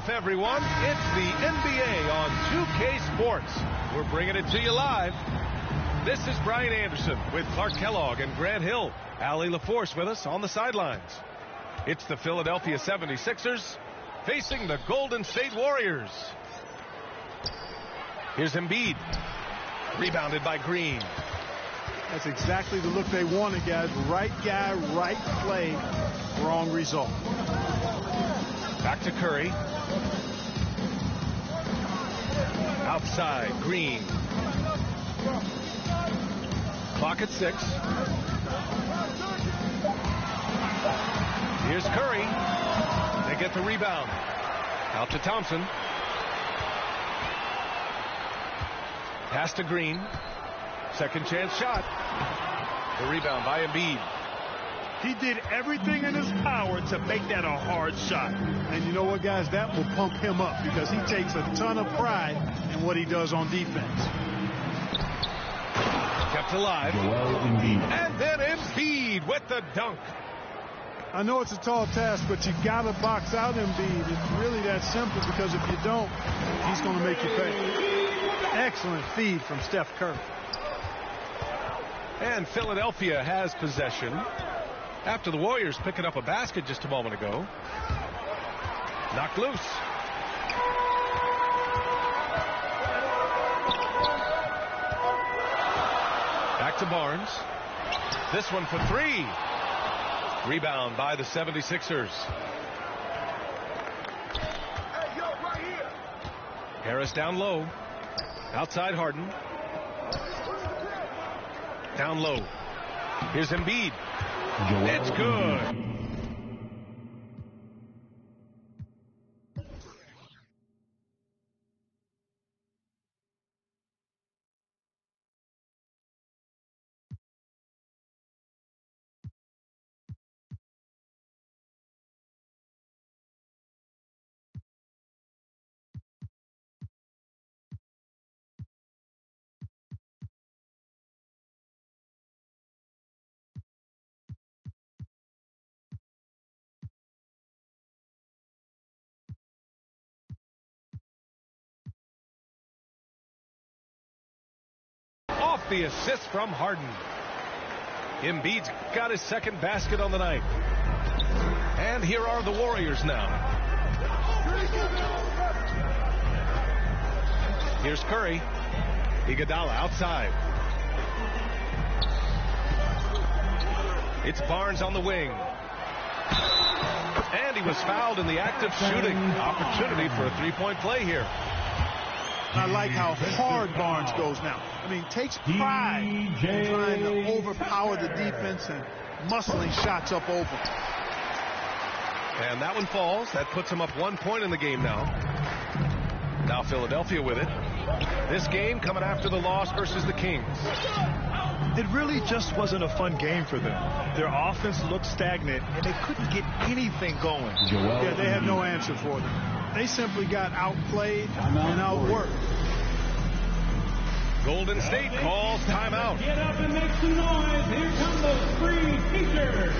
half, everyone. It's the NBA on 2K Sports. We're bringing it to you live. This is Brian Anderson with Clark Kellogg and Grant Hill. Allie LaForce with us on the sidelines. It's the Philadelphia 76ers facing the Golden State Warriors. Here's Embiid. Rebounded by Green. That's exactly the look they wanted, guys. Right guy, right play, wrong result. Back to Curry. Outside, Green. Clock at 6. Here's Curry. They get the rebound. Out to Thompson. Pass to Green. Second chance shot. The rebound by Embiid. He did everything in his power to make that a hard shot. And you know what, guys? That will pump him up because he takes a ton of pride in what he does on defense. Kept alive. And then Embiid with the dunk. I know it's a tall task, but you got to box out Embiid. It's really that simple because if you don't, he's going to make you pay. Excellent feed from Steph Curry. And Philadelphia has possession after the Warriors picking up a basket just a moment ago. Knocked loose. Back to Barnes. This one for 3. Rebound by the 76ers. Harris down low. Outside Harden. Down low. Here's Embiid. It's good. Off the assist from Harden. Embiid's got his second basket on the night. And here are the Warriors now. Here's Curry. Iguodala outside. It's Barnes on the wing. And he was fouled in the act of shooting. Opportunity for a three-point play here. I like how hard Barnes goes now. I mean, takes pride in trying to overpower the defense and muscling shots up open. And that one falls. That puts him up 1 point in the game now. Now Philadelphia with it. This game coming after the loss versus the Kings. It really just wasn't a fun game for them. Their offense looked stagnant, and they couldn't get anything going. Yeah, they had no answer for them. They simply got outplayed and outworked. Golden State calls timeout. Get up and make some noise. Here come those three features.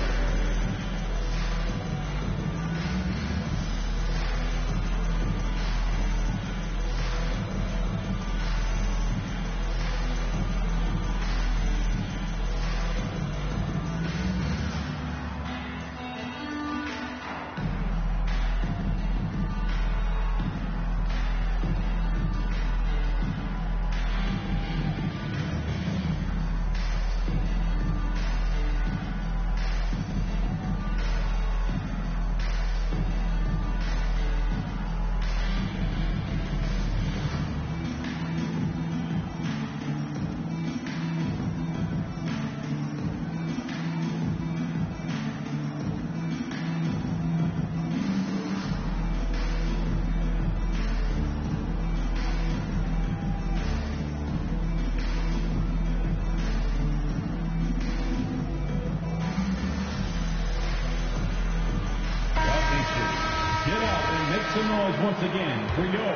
some noise once again for your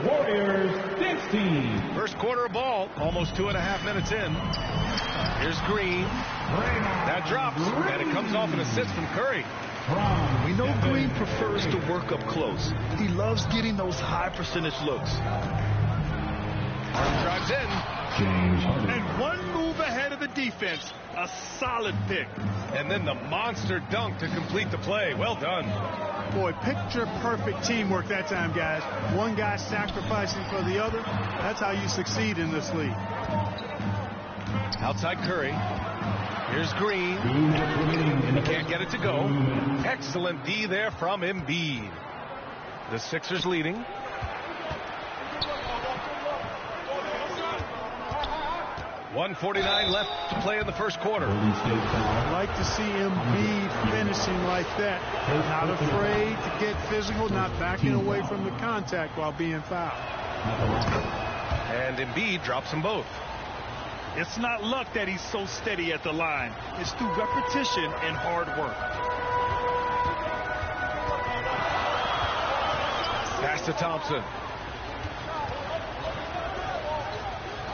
Warriors dance team. First quarter of ball, almost 2.5 minutes in. Here's Green. That drops, and it comes off an assist from Curry. We know Green prefers to work up close. He loves getting those high percentage looks. Drives in. And one move ahead of the defense. A solid pick. And then the monster dunk to complete the play. Well done. Boy, picture-perfect teamwork that time, guys. One guy sacrificing for the other. That's how you succeed in this league. Outside Curry. Here's Green. He can't get it to go. Excellent D there from Embiid. The Sixers leading. .149 left to play in the first quarter. I'd like to see Embiid finishing like that. Not afraid to get physical, not backing away from the contact while being fouled. And Embiid drops them both. It's not luck that he's so steady at the line. It's through repetition and hard work. Pass to Thompson.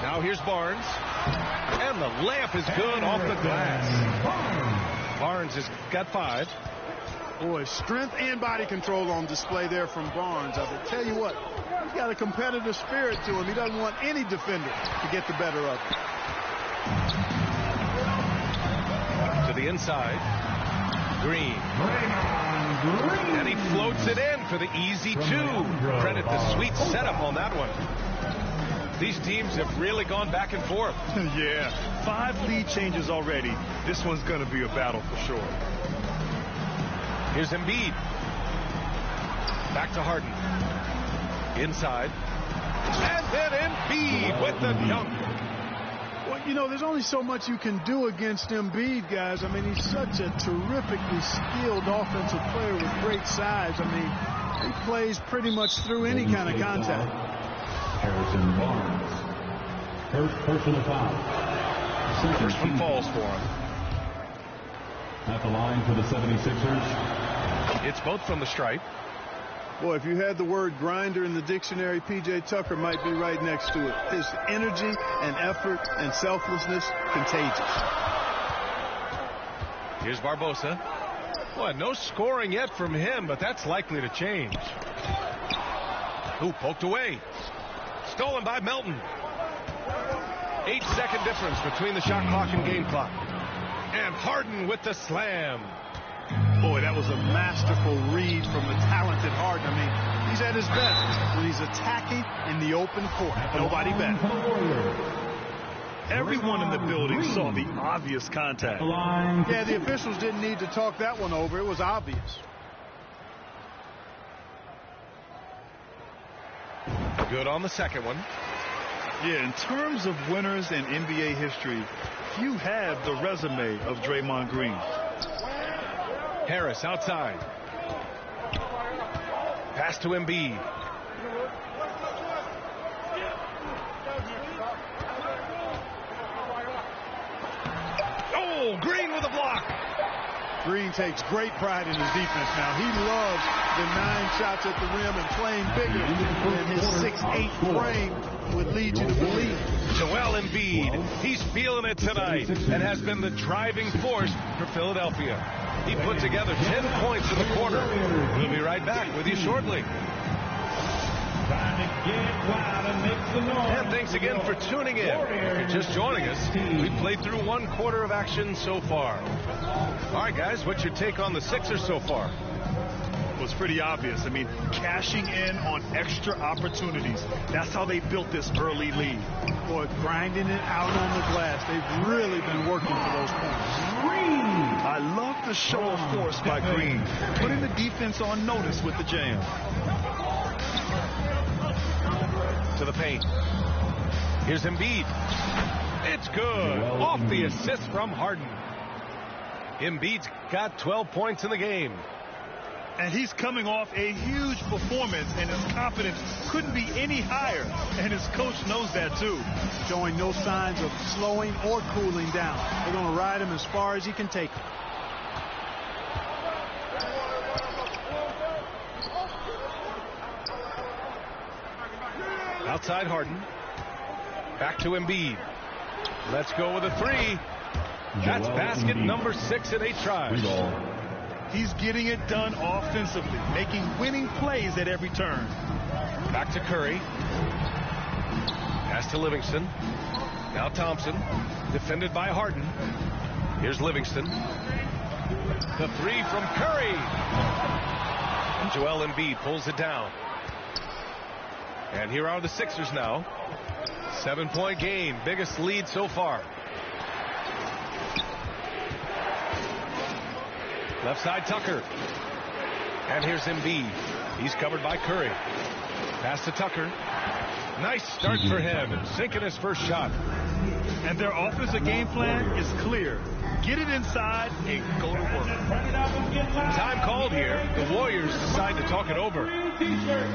Now here's Barnes. And the layup is good off the glass. Barnes has got 5. Boy, strength and body control on display there from Barnes. I will tell you what, he's got a competitive spirit to him. He doesn't want any defender to get the better of him. To the inside. Green. And he floats it in for the easy 2. Credit the sweet setup on that one. These teams have really gone back and forth. Yeah, 5 lead changes already. This one's going to be a battle for sure. Here's Embiid. Back to Harden. Inside. And then Embiid with the dunk. Well, you know, there's only so much you can do against Embiid, guys. I mean, he's such a terrifically skilled offensive player with great size. I mean, he plays pretty much through any kind of contact. Harrison Barnes. First personal foul. First one falls for him. At the line for the 76ers. It's both from the stripe. Boy, if you had the word grinder in the dictionary, P.J. Tucker might be right next to it. His energy and effort and selflessness, contagious. Here's Barbosa. Boy, no scoring yet from him, but that's likely to change. Ooh, poked away. Stolen by Melton. 8-second difference between the shot clock and game clock. And Harden with the slam. Boy, that was a masterful read from the talented Harden. I mean, he's at his best when he's attacking in the open court. Nobody better. Everyone in the building saw the obvious contact. Yeah, the officials didn't need to talk that one over. It was obvious. Good on the second one. Yeah, in terms of winners in NBA history, few have the resume of Draymond Green. Harris outside. Pass to Embiid. Oh, Green with a block. Green takes great pride in his defense now. He loves the 9 shots at the rim and playing bigger than his 6'8" frame would lead you to believe. Joel Embiid, he's feeling it tonight and has been the driving force for Philadelphia. He put together 10 points in the quarter. We'll be right back with you shortly. And thanks again for tuning in. If you're just joining us, we've played through 1 quarter of action so far. All right, guys, what's your take on the Sixers so far? It was pretty obvious. I mean, cashing in on extra opportunities. That's how they built this early lead. Boy, grinding it out on the glass. They've really been working for those points. I love the show of force by Green, putting the defense on notice with the jam. To the paint. Here's Embiid. It's good. Off the assist from Harden. Embiid's got 12 points in the game. And he's coming off a huge performance, and his confidence couldn't be any higher. And his coach knows that, too. Showing no signs of slowing or cooling down. They're going to ride him as far as he can take him. Outside Harden. Back to Embiid. Let's go with a 3. That's basket number 6 in 8 tries. He's getting it done offensively, making winning plays at every turn. Back to Curry. Pass to Livingston. Now Thompson, defended by Harden. Here's Livingston. The three from Curry. And Joel Embiid pulls it down. And here are the Sixers now. 7-point game, biggest lead so far. Left side Tucker. And here's Embiid. He's covered by Curry. Pass to Tucker. Nice start for him, and sinking his first shot. And their offensive game plan is clear. Get it inside and go to work. Time called here. The Warriors decide to talk it over.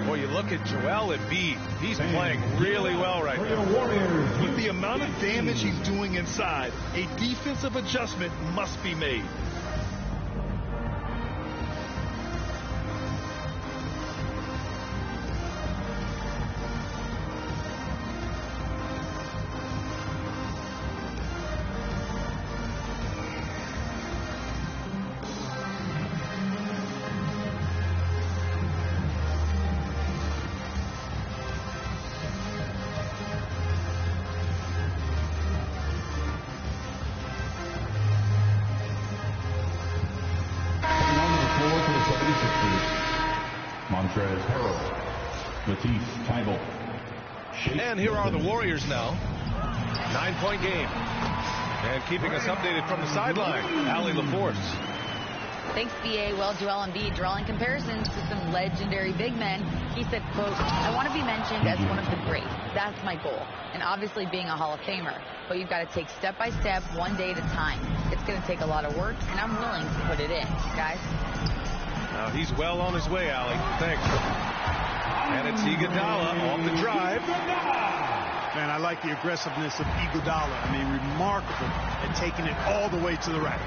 Boy, you look at Joel Embiid. He's playing really well right now. With the amount of damage he's doing inside, a defensive adjustment must be made. And here are the Warriors now. 9-point game. And keeping us updated from the sideline, Allie LaForce. Thanks, B.A. Well, Joel Embiid drawing comparisons to some legendary big men. He said, quote, "I want to be mentioned as one of the greats. That's my goal. And obviously being a Hall of Famer. But you've got to take step by step, one day at a time. It's going to take a lot of work, and I'm willing to put it in, guys." Now he's well on his way, Allie. Thanks. And it's Iguodala on the drive. Man, I like the aggressiveness of Iguodala. I mean, remarkable at taking it all the way to the right.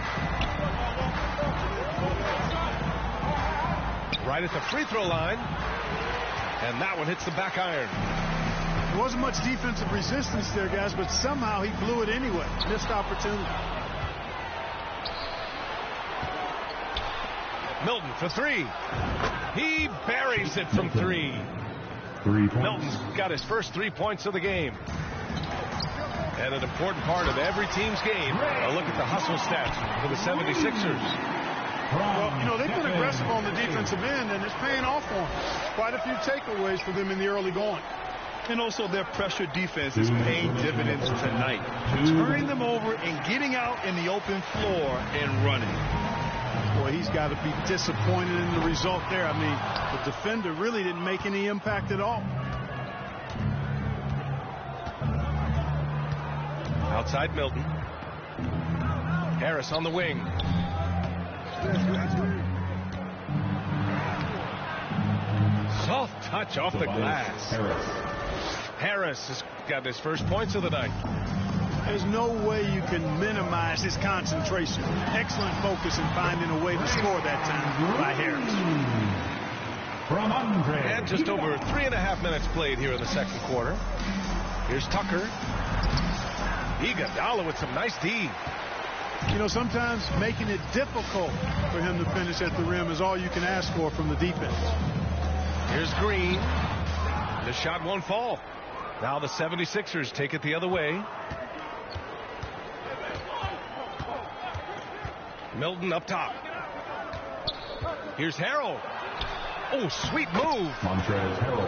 Right at the free throw line. And that one hits the back iron. There wasn't much defensive resistance there, guys, but somehow he blew it anyway. Missed opportunity. Milton for three. He buries it from three. Milton's got his first 3 points of the game. And an important part of every team's game. A look at the hustle stats for the 76ers. Well, you know, they've been aggressive on the defensive end, and it's paying off for them. Quite a few takeaways for them in the early going. And also their pressure defense is paying dividends tonight. Turning them over and getting out in the open floor and running. Boy, he's got to be disappointed in the result there. I mean, the defender really didn't make any impact at all. Outside Milton. Harris on the wing. Soft touch off the glass. Harris has got his first points of the night. There's no way you can minimize his concentration. Excellent focus in finding a way to score that time by Harris. And just over 3.5 minutes played here in the second quarter. Here's Tucker. Iguodala with some nice D. You know, sometimes making it difficult for him to finish at the rim is all you can ask for from the defense. Here's Green. The shot won't fall. Now the 76ers take it the other way. Milton up top. Here's Harrell. Oh, sweet move.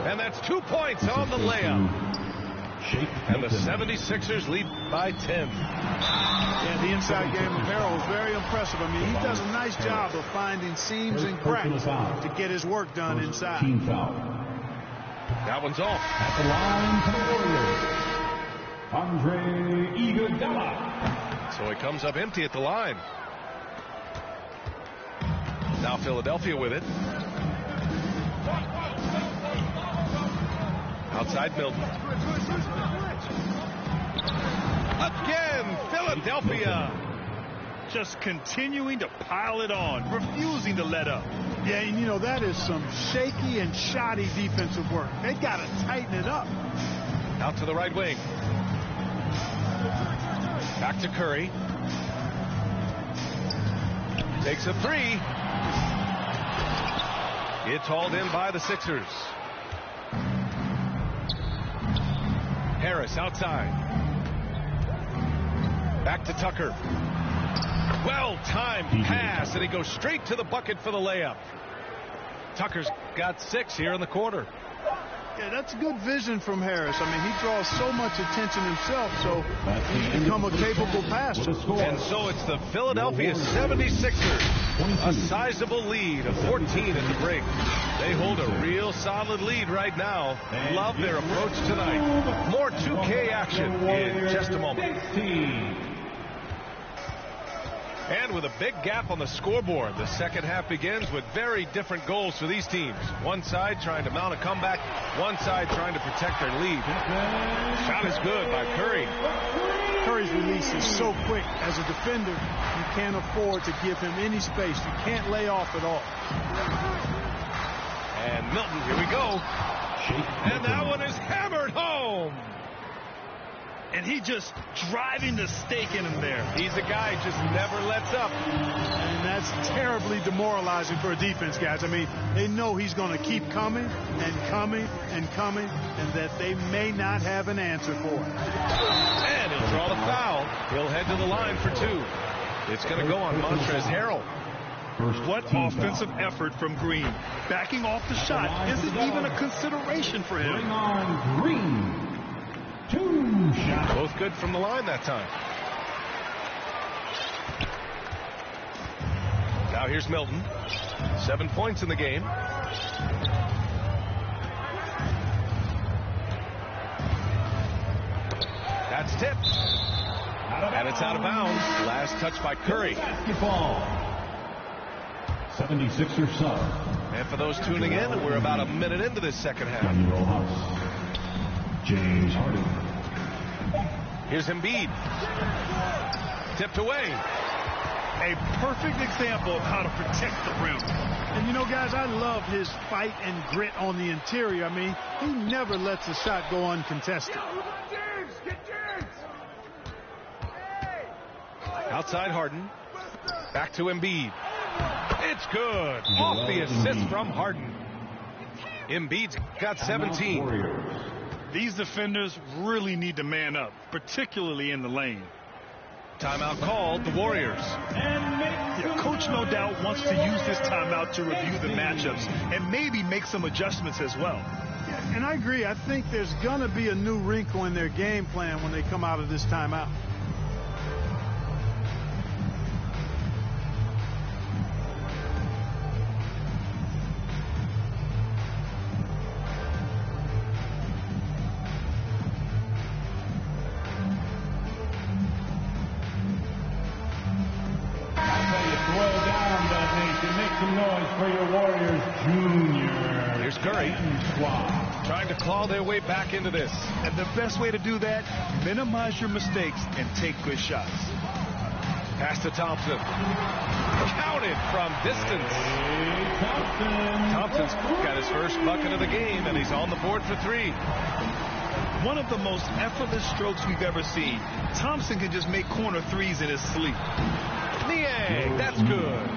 And that's 2 points on the layup. And the 76ers lead by 10. Yeah, the inside game of Harrell is very impressive. I mean, he does a nice job of finding seams and cracks to get his work done inside. That one's off. At the line for the Warriors, Andre Iguodala. So he comes up empty at the line. Now Philadelphia with it. Outside Milton. Again, Philadelphia. Just continuing to pile it on, refusing to let up. Yeah, and you know, that is some shaky and shoddy defensive work. They got to tighten it up. Out to the right wing. Back to Curry. Takes a three. It's hauled in by the Sixers. Harris outside. Back to Tucker. Well-timed pass, and he goes straight to the bucket for the layup. Tucker's got 6 here in the quarter. Yeah, that's good vision from Harris. I mean, he draws so much attention himself, so he's become a capable passer. And so it's the Philadelphia 76ers. A sizable lead of 14 at the break. They hold a real solid lead right now. Love their approach tonight. More 2K action in just a moment. And with a big gap on the scoreboard, the second half begins with very different goals for these teams. One side trying to mount a comeback, one side trying to protect their lead. Shot is good by Curry. Curry's release is so quick. As a defender, you can't afford to give him any space. You can't lay off at all. And Milton, here we go. And that one is hammered home. And he just driving the stake in him there. He's a guy who just never lets up. And that's terribly demoralizing for a defense, guys. I mean, they know he's going to keep coming and coming and coming, and that they may not have an answer for it. And he'll draw the foul. He'll head to the line for 2. It's going to go on Montrezl Harrell. What offensive effort from Green. Backing off the shot isn't even a consideration for him. Bring on Green. 2 shots. Both good from the line that time. Now here's Milton. 7 points in the game. That's tipped. And it's out of bounds. Last touch by Curry. Basketball. 76ers sub. And for those tuning in, we're about a minute into this second half. James Harden. Here's Embiid. Tipped away. A perfect example of how to protect the rim. And, you know, guys, I love his fight and grit on the interior. I mean, he never lets a shot go uncontested. Outside Harden. Back to Embiid. It's good. Off the assist from Harden. Embiid's got 17. These defenders really need to man up, particularly in the lane. Timeout called, the Warriors. Yeah, coach no doubt wants to use this timeout to review the matchups and maybe make some adjustments as well. Yeah, and I agree. I think there's going to be a new wrinkle in their game plan when they come out of this timeout. For your Warriors, Junior. Here's Curry. Trying to claw their way back into this. And the best way to do that, minimize your mistakes and take good shots. Pass to Thompson. Counted from distance. Thompson's got his first bucket of the game, and he's on the board for 3. One of the most effortless strokes we've ever seen. Thompson can just make corner threes in his sleep. Niang, that's good.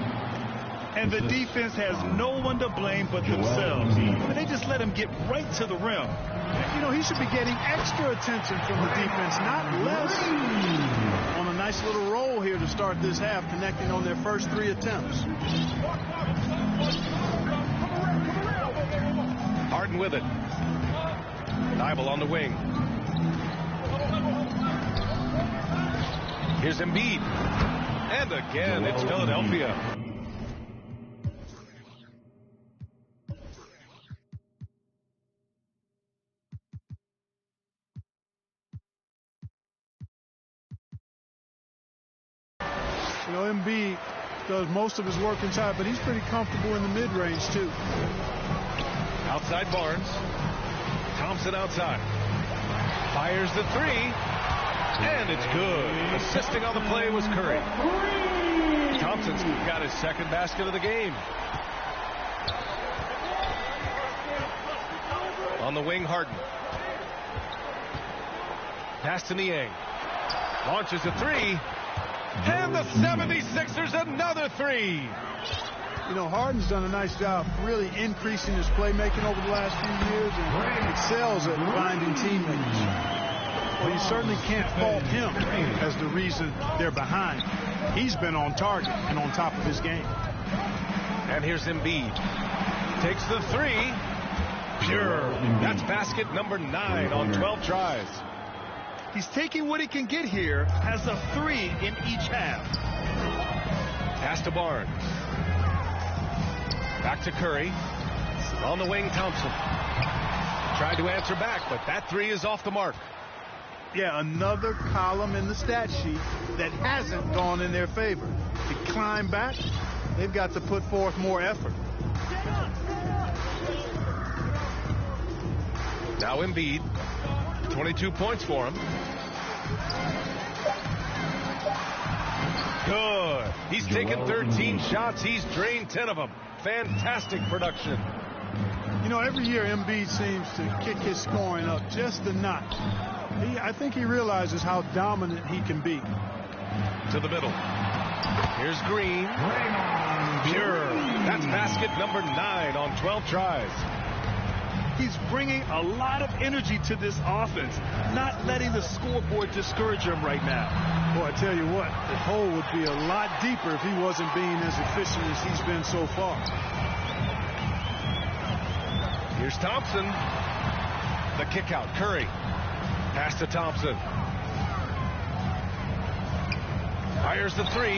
And the defense has no one to blame but themselves. They just let him get right to the rim. You know, he should be getting extra attention from the defense, not less. On a nice little roll here to start this half, connecting on their first 3 attempts. Harden with it. Nibel on the wing. Here's Embiid. And again, it's Philadelphia. You know, Embiid does most of his work inside, but he's pretty comfortable in the mid-range, too. Outside Barnes. Thompson outside. Fires the 3. And it's good. Assisting on the play was Curry. Thompson's got his second basket of the game. On the wing, Harden. Pass to Niang. Launches a 3. And the 76ers another 3. You know, Harden's done a nice job really increasing his playmaking over the last few years and excels at finding teammates. Well, you certainly can't fault him as the reason they're behind. He's been on target and on top of his game. And here's Embiid. Takes the three. Pure. That's basket number 9 on 12 tries. He's taking what he can get here, has a 3 in each half. Pass to Barnes. Back to Curry. On the wing, Thompson. Tried to answer back, but that 3 is off the mark. Yeah, another column in the stat sheet that hasn't gone in their favor. To climb back, they've got to put forth more effort. Now Embiid, 22 points for him. Good. He's taken 13 shots. He's drained 10 of them. Fantastic production. You know, every year Embiid seems to kick his scoring up just a notch. I think he realizes how dominant he can be. To the middle. Here's Green. Pure. That's basket number 9 on 12 tries. He's bringing a lot of energy to this offense, not letting the scoreboard discourage him right now. Boy, I tell you what, the hole would be a lot deeper if he wasn't being as efficient as he's been so far. Here's Thompson. The kick out. Curry. Pass to Thompson. Fires the 3.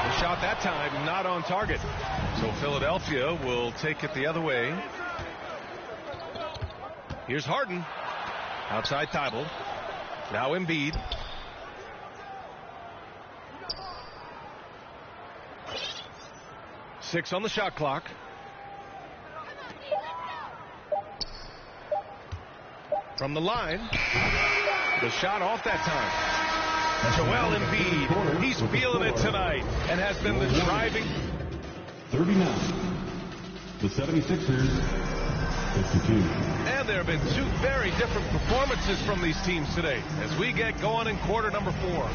The shot that time not on target. So Philadelphia will take it the other way. Here's Harden. Outside Thibault. Now Embiid. Six on the shot clock. From the line. The shot off that time. Joel Embiid. He's feeling it tonight and has been the driving. 39. The 76ers. 52. And there have been 2 very different performances from these teams today as we get going in quarter number 4.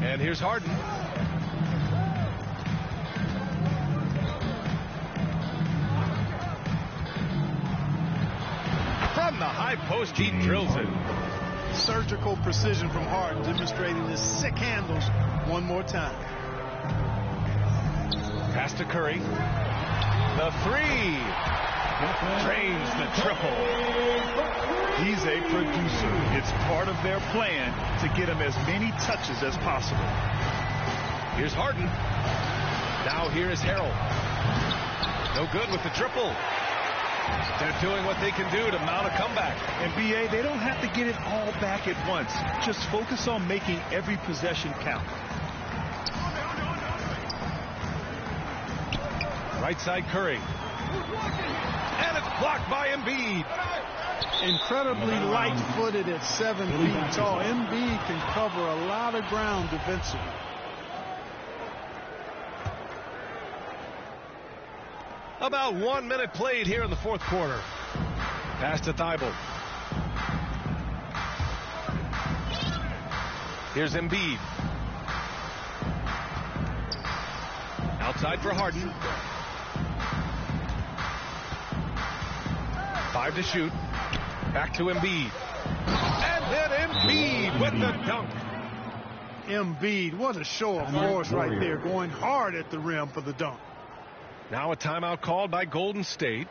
And here's Harden. From the high post, he drills it. Surgical precision from Harden, demonstrating his sick handles one more time. Pass to Curry. The 3. Drains the triple. He's a producer. It's part of their plan to get him as many touches as possible. Here's Harden. Now here is Harrell. No good with the triple. They're doing what they can do to mount a comeback. And BA, they don't have to get it all back at once. Just focus on making every possession count. Right side Curry. And it's blocked by Embiid. Incredibly light-footed at 7 feet tall. Embiid can cover a lot of ground defensively. About 1 minute played here in the fourth quarter. Pass to Thibault. Here's Embiid. Outside for Harden. 5 to shoot. Back to Embiid. And then Embiid with the dunk. Embiid, what a show of force right there, going hard at the rim for the dunk. Now a timeout called by Golden State.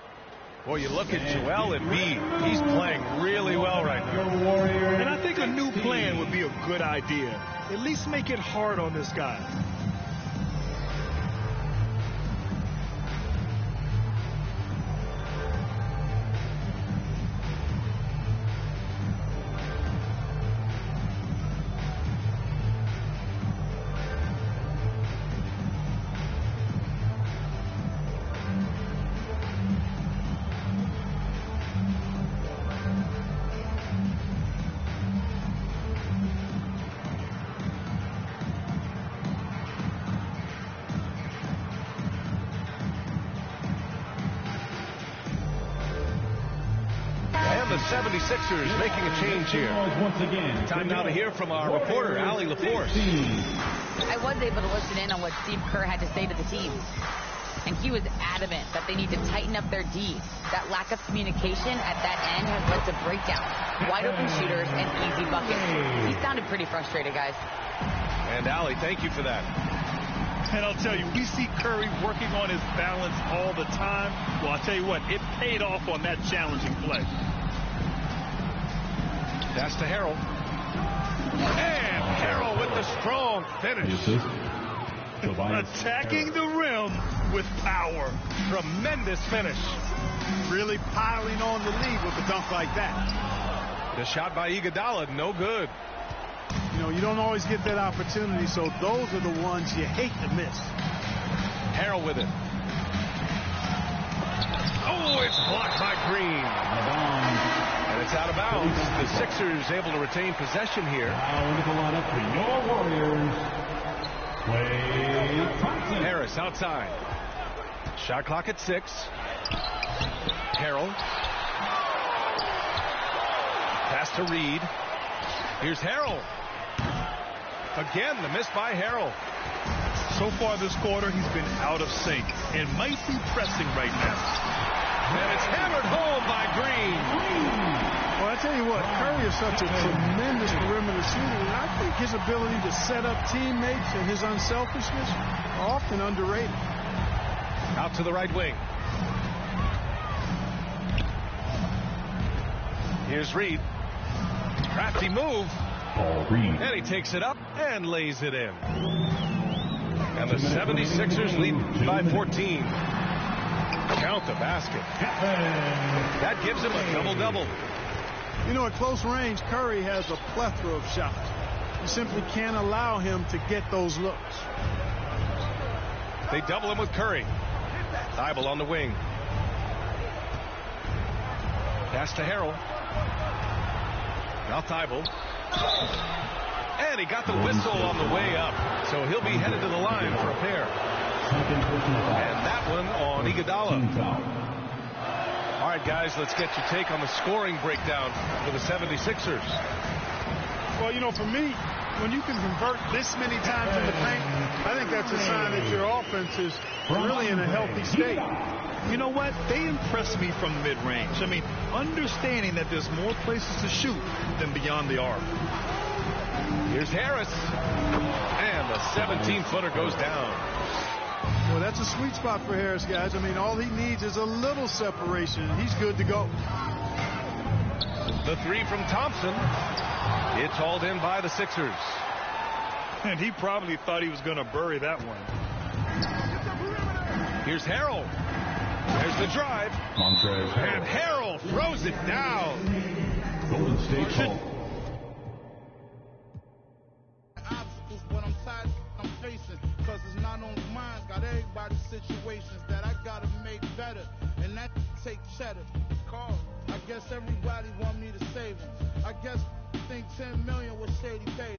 Boy, you look at Joel Embiid. He's playing really well right now. And I think a new plan would be a good idea. At least make it hard on this guy. 76ers making a change here. Once again, Time now to hear from our reporter, Allie LaForce. I was able to listen in on what Steve Kerr had to say to the team. And he was adamant that they need to tighten up their D. That lack of communication at that end has led to breakdowns, wide open shooters, and easy buckets. He sounded pretty frustrated, guys. And Allie, thank you for that. And I'll tell you, we see Curry working on his balance all the time. Well, I'll tell you what, it paid off on that challenging play. That's to Harrell. And Harrell with the strong finish. Attacking the rim with power. Tremendous finish. Really piling on the lead with a dunk like that. The shot by Iguodala, no good. You know, you don't always get that opportunity, so those are the ones you hate to miss. Harrell with it. Oh, it's blocked by Green. And it's out of bounds. The Sixers able to retain possession here. Now into the lineup for your Warriors. Harris outside. Shot clock at 6. Harrell. Pass to Reed. Here's Harrell. Again, the miss by Harrell. So far this quarter, he's been out of sync and might be pressing right now. And it's hammered home by Green. Well, I tell you what, Curry is such a tremendous perimeter shooter, and I think his ability to set up teammates and his unselfishness are often underrated. Out to the right wing. Here's Reed. Crafty move. And he takes it up and lays it in. And the 76ers lead by 14. Count the basket. That gives him a double-double. You know, at close range, Curry has a plethora of shots. You simply can't allow him to get those looks. They double him with Curry. Thibault on the wing. Pass to Harrell. Now Thibault. And he got the whistle on the way up. So he'll be headed to the line for a pair. And that one on Iguodala. All right, guys, let's get your take on the scoring breakdown for the 76ers. Well, you know, for me, when you can convert this many times in the paint, I think that's a sign that your offense is really in a healthy state. You know what? They impress me from mid-range. I mean, understanding that there's more places to shoot than beyond the arc. Here's Harris. And the 17-footer goes down. Well, that's a sweet spot for Harris, guys. I mean, all he needs is a little separation, and he's good to go. The three from Thompson. It's hauled in by the Sixers. And he probably thought he was going to bury that one. Here's Harrell. There's the drive. And Harrell throws it down. Golden State Hall. Obstacles, but I'm facing, because it's not only mine, got everybody's situations that I gotta make better, and that take cheddar. Carl, I guess everybody want me to save them. I guess think 10 million was Shady paid.